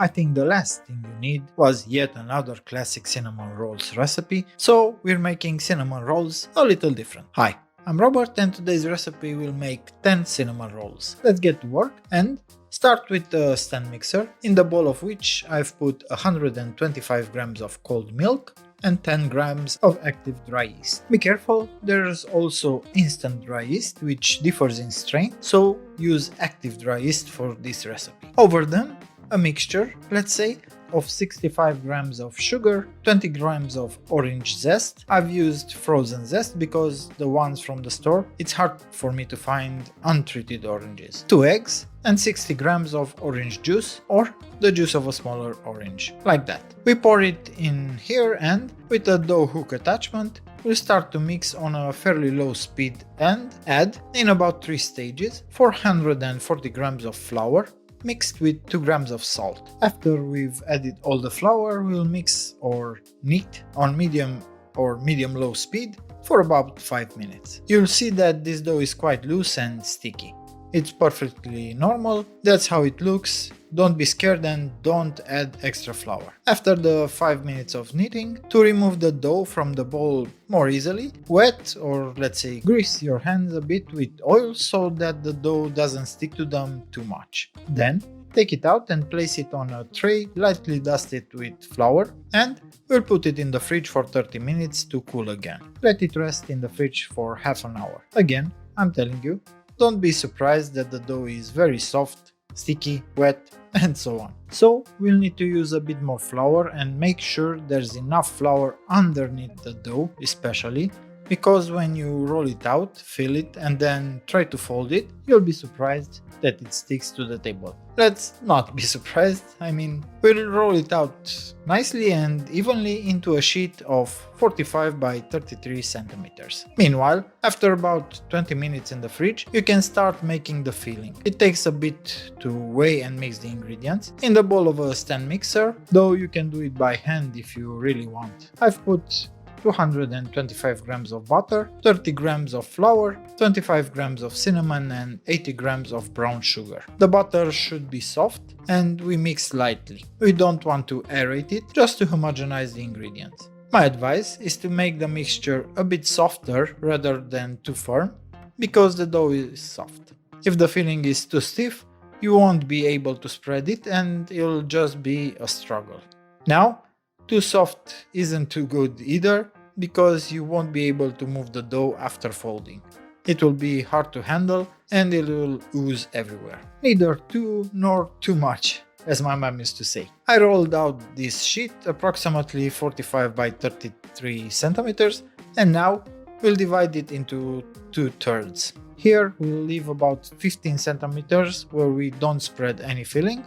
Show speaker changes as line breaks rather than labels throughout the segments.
I think the last thing you need was yet another classic cinnamon rolls recipe, so we're making cinnamon rolls a little different. Hi, I'm Robert and today's recipe will make 10 cinnamon rolls. Let's get to work and start with the stand mixer, in the bowl of which I've put 125 grams of cold milk and 10 grams of active dry yeast. Be careful, there's also instant dry yeast which differs in strength, so use active dry yeast for this recipe. Over them, a mixture, let's say, of 65 grams of sugar, 20 grams of orange zest. I've used frozen zest because the ones from the store, it's hard for me to find untreated oranges. 2 eggs and 60 grams of orange juice or the juice of a smaller orange, like that. We pour it in here and with a dough hook attachment, we'll start to mix on a fairly low speed and add, in about 3 stages, 440 grams of flour, mixed with 2 grams of salt. After we've added all the flour, we'll mix or knead on medium or medium-low speed for about 5 minutes. You'll see that this dough is quite loose and sticky. It's perfectly normal, that's how it looks. Don't be scared and don't add extra flour. After the 5 minutes of kneading, to remove the dough from the bowl more easily, wet or let's say grease your hands a bit with oil so that the dough doesn't stick to them too much. Then take it out and place it on a tray lightly dusted with flour and we'll put it in the fridge for 30 minutes to cool again. Let it rest in the fridge for half an hour. Again, I'm telling you, don't be surprised that the dough is very soft, sticky, wet, and so on. So we'll need to use a bit more flour and make sure there's enough flour underneath the dough, especially because when you roll it out, fill it and then try to fold it, you'll be surprised that it sticks to the table. Let's not be surprised, we'll roll it out nicely and evenly into a sheet of 45 by 33 centimeters. Meanwhile, after about 20 minutes in the fridge, you can start making the filling. It takes a bit to weigh and mix the ingredients in the bowl of a stand mixer, though you can do it by hand if you really want. I've put 225 grams of butter, 30 grams of flour, 25 grams of cinnamon and 80 grams of brown sugar. The butter should be soft and we mix lightly. We don't want to aerate it, just to homogenize the ingredients. My advice is to make the mixture a bit softer rather than too firm, because the dough is soft. If the filling is too stiff, you won't be able to spread it and it'll just be a struggle. Now, too soft isn't too good either, because you won't be able to move the dough after folding. It will be hard to handle and it will ooze everywhere. Neither too nor too much, as my mom used to say. I rolled out this sheet approximately 45 by 33 centimeters and now we'll divide it into 2/3. Here we'll leave about 15 centimeters where we don't spread any filling,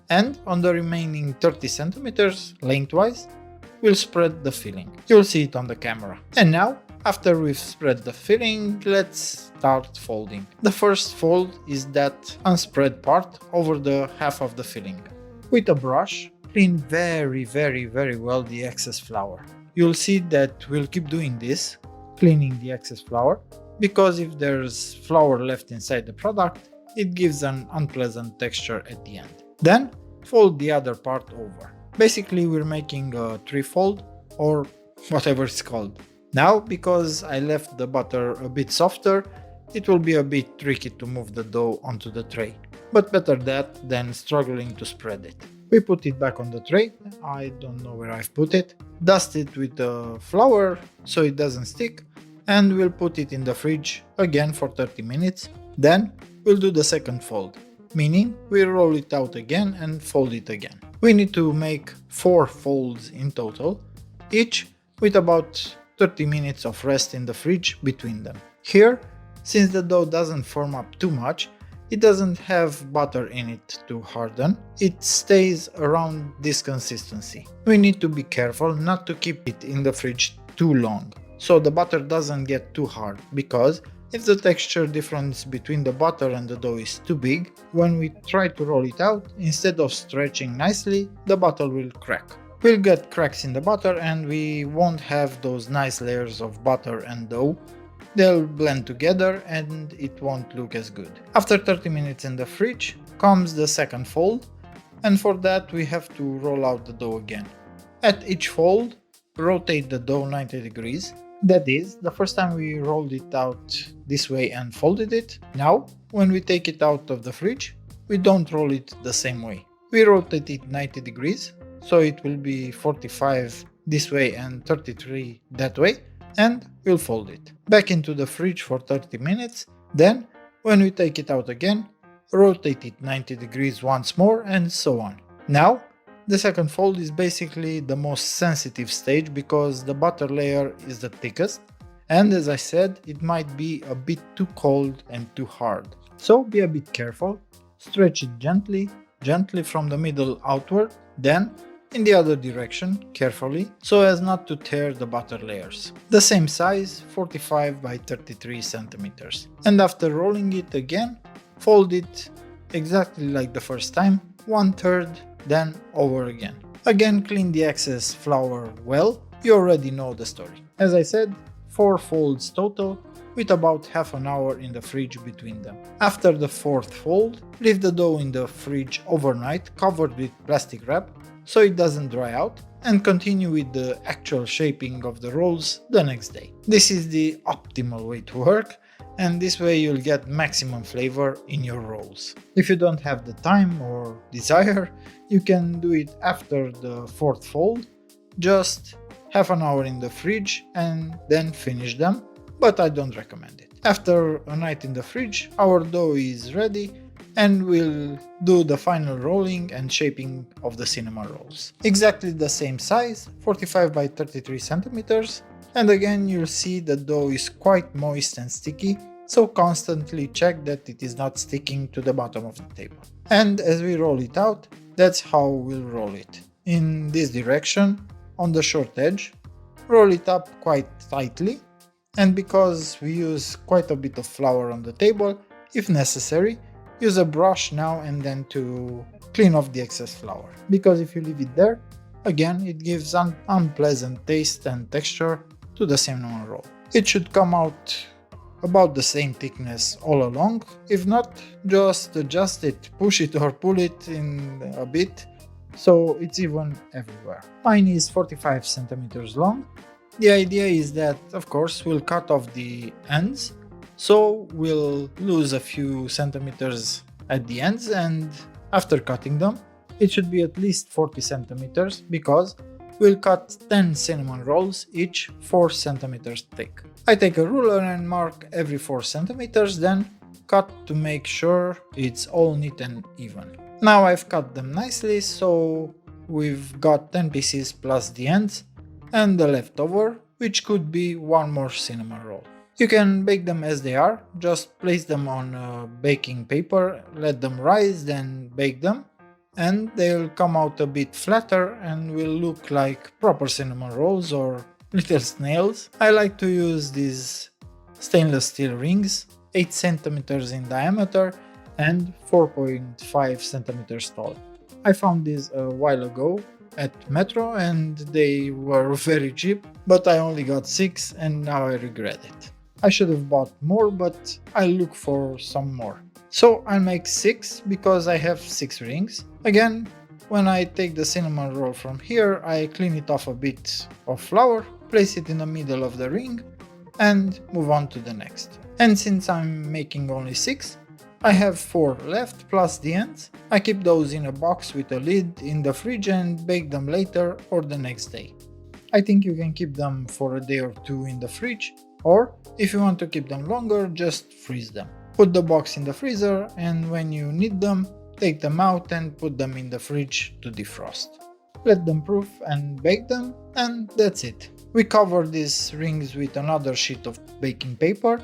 and on the remaining 30 centimeters lengthwise, we'll spread the filling. You'll see it on the camera. And now, after we've spread the filling, let's start folding. The first fold is that unspread part over the half of the filling. With a brush, clean very well the excess flour. You'll see that we'll keep doing this, cleaning the excess flour, because if there's flour left inside the product, it gives an unpleasant texture at the end. Then, fold the other part over. Basically, we're making a three-fold or whatever it's called. Now, because I left the butter a bit softer, it will be a bit tricky to move the dough onto the tray. But better that than struggling to spread it. We put it back on the tray, I don't know where I've put it, dust it with the flour so it doesn't stick, and we'll put it in the fridge again for 30 minutes. Then, we'll do the second fold, meaning we roll it out again and fold it again. We need to make 4 folds in total, each with about 30 minutes of rest in the fridge between them. Here, since the dough doesn't form up too much, it doesn't have butter in it to harden, it stays around this consistency. We need to be careful not to keep it in the fridge too long, so the butter doesn't get too hard, because if the texture difference between the butter and the dough is too big, when we try to roll it out, instead of stretching nicely, the butter will crack. We'll get cracks in the butter and we won't have those nice layers of butter and dough. They'll blend together and it won't look as good. After 30 minutes in the fridge comes the second fold, and for that we have to roll out the dough again. At each fold, rotate the dough 90 degrees. That is, the first time we rolled it out this way and folded it. Now, when we take it out of the fridge, we don't roll it the same way. We rotate it 90 degrees, so it will be 45 this way and 33 that way, and we'll fold it back into the fridge for 30 minutes. Then, when we take it out again, rotate it 90 degrees once more, and so on. Now, the second fold is basically the most sensitive stage because the butter layer is the thickest, and as I said, it might be a bit too cold and too hard. So be a bit careful, stretch it gently from the middle outward, then in the other direction carefully so as not to tear the butter layers. The same size, 45 by 33 centimeters. And after rolling it again, fold it exactly like the first time, 1/3, then over again. Again, clean the excess flour well, you already know the story. As I said, 4 folds total, with about half an hour in the fridge between them. After the 4th fold, leave the dough in the fridge overnight covered with plastic wrap so it doesn't dry out, and continue with the actual shaping of the rolls the next day. This is the optimal way to work, and this way you'll get maximum flavor in your rolls. If you don't have the time or desire, you can do it after the 4th fold, just half an hour in the fridge and then finish them, but I don't recommend it. After a night in the fridge, our dough is ready and we'll do the final rolling and shaping of the cinnamon rolls. Exactly the same size, 45 by 33 centimeters, and again you'll see the dough is quite moist and sticky, so constantly check that it is not sticking to the bottom of the table. And as we roll it out, that's how we'll roll it. In this direction, on the short edge, roll it up quite tightly, and because we use quite a bit of flour on the table, if necessary, use a brush now and then to clean off the excess flour, because if you leave it there, again it gives an unpleasant taste and texture to the cinnamon roll. It should come out about the same thickness all along, if not, just adjust it, push it or pull it in a bit so it's even everywhere. Mine is 45 centimeters long. The idea is that, of course, we'll cut off the ends, so we'll lose a few centimeters at the ends, and after cutting them, it should be at least 40 centimeters because we'll cut 10 cinnamon rolls, each 4 centimeters thick. I take a ruler and mark every 4 centimeters, then cut to make sure it's all neat and even. Now I've cut them nicely, so we've got 10 pieces plus the ends and the leftover, which could be one more cinnamon roll. You can bake them as they are, just place them on baking paper, let them rise, then bake them, and they'll come out a bit flatter and will look like proper cinnamon rolls or little snails. I like to use these stainless steel rings, 8 centimeters in diameter and 4.5 centimeters tall. I found these a while ago at Metro and they were very cheap, but I only got 6 and now I regret it. I should have bought more, but I'll look for some more. So I'll make 6 because I have 6 rings. Again, when I take the cinnamon roll from here, I clean it off a bit of flour, place it in the middle of the ring and move on to the next. And since I'm making only 6, I have 4 left plus the ends. I keep those in a box with a lid in the fridge and bake them later or the next day. I think you can keep them for a day or 2 in the fridge, or if you want to keep them longer, just freeze them. Put the box in the freezer and when you need them, take them out and put them in the fridge to defrost. Let them proof and bake them, and that's it. We cover these rings with another sheet of baking paper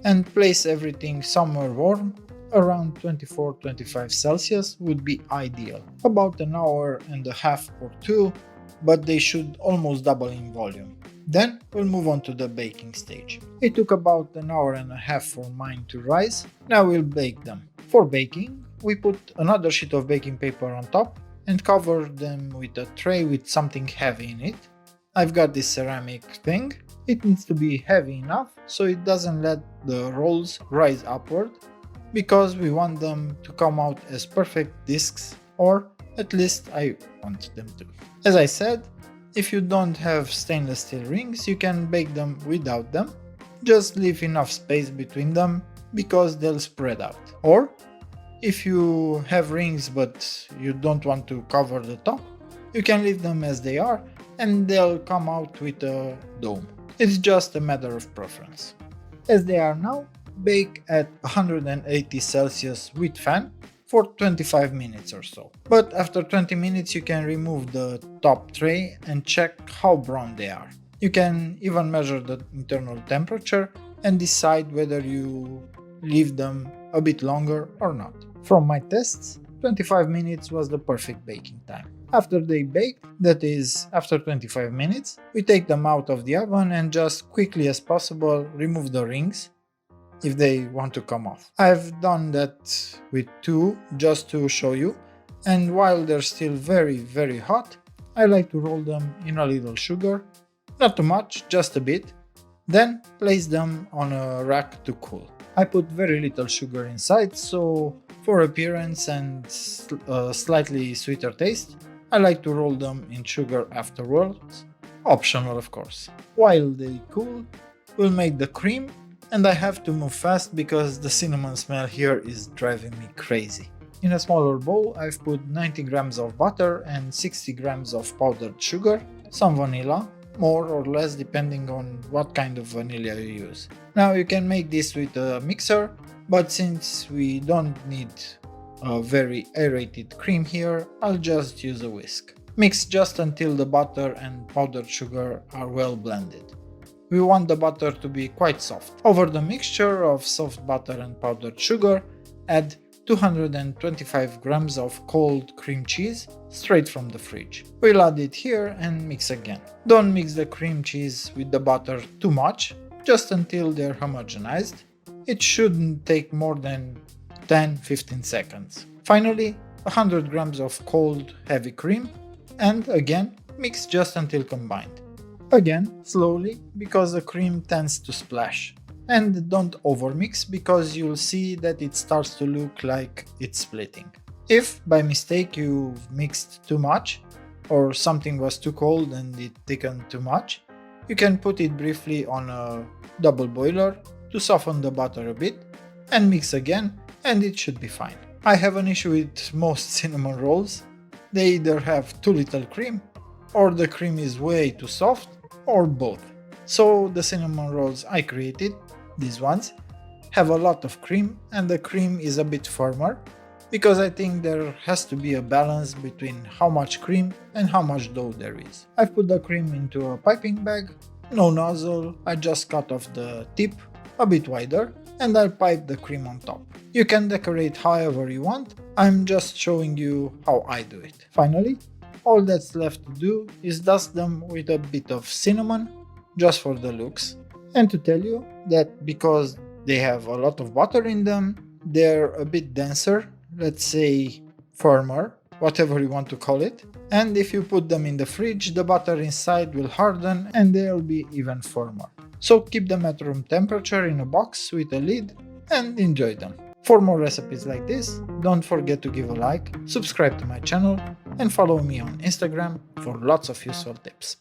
and place everything somewhere warm. Around 24-25 Celsius would be ideal. About an hour and a half or 2, but they should almost double in volume. Then we'll move on to the baking stage. It took about an hour and a half for mine to rise. Now we'll bake them. For baking, we put another sheet of baking paper on top and cover them with a tray with something heavy in it. I've got this ceramic thing. It needs to be heavy enough so it doesn't let the rolls rise upward, because we want them to come out as perfect discs or At least I want them to. As I said, if you don't have stainless steel rings, you can bake them without them. Just leave enough space between them because they'll spread out. Or, if you have rings but you don't want to cover the top, you can leave them as they are and they'll come out with a dome. It's just a matter of preference. As they are now, bake at 180 Celsius with fan for 25 minutes or so. But after 20 minutes you can remove the top tray and check how brown they are. You can even measure the internal temperature and decide whether you leave them a bit longer or not. From my tests, 25 minutes was the perfect baking time. After they bake, that is, after 25 minutes, we take them out of the oven and just quickly as possible remove the rings if they want to come off. I've done that with 2 just to show you, and while they're still very hot, I like to roll them in a little sugar, not too much, just a bit, then place them on a rack to cool. I put very little sugar inside, so for appearance and a slightly sweeter taste, I like to roll them in sugar afterwards, optional of course. While they cool, we'll make the cream, and I have to move fast because the cinnamon smell here is driving me crazy. In a smaller bowl, I've put 90 grams of butter and 60 grams of powdered sugar, some vanilla, more or less depending on what kind of vanilla you use. Now you can make this with a mixer, but since we don't need a very aerated cream here, I'll just use a whisk. Mix just until the butter and powdered sugar are well blended. We want the butter to be quite soft. Over the mixture of soft butter and powdered sugar, add 225 grams of cold cream cheese straight from the fridge. We'll add it here and mix again. Don't mix the cream cheese with the butter too much, just until they're homogenized. It shouldn't take more than 10-15 seconds. Finally, 100 grams of cold heavy cream, and again mix just until combined. Again, slowly, because the cream tends to splash. And don't overmix because you'll see that it starts to look like it's splitting. If by mistake you've mixed too much, or something was too cold and it thickened too much, you can put it briefly on a double boiler to soften the butter a bit, and mix again, and it should be fine. I have an issue with most cinnamon rolls. They either have too little cream, or the cream is way too soft, or both. So the cinnamon rolls I created, these ones, have a lot of cream and the cream is a bit firmer, because I think there has to be a balance between how much cream and how much dough there is. I've put the cream into a piping bag, no nozzle, I just cut off the tip a bit wider and I'll pipe the cream on top. You can decorate however you want, I'm just showing you how I do it. Finally, all that's left to do is dust them with a bit of cinnamon, just for the looks, and to tell you that because they have a lot of butter in them, they're a bit denser, let's say firmer, whatever you want to call it, and if you put them in the fridge, the butter inside will harden and they'll be even firmer. So keep them at room temperature in a box with a lid and enjoy them. For more recipes like this, don't forget to give a like, subscribe to my channel, and follow me on Instagram for lots of useful tips.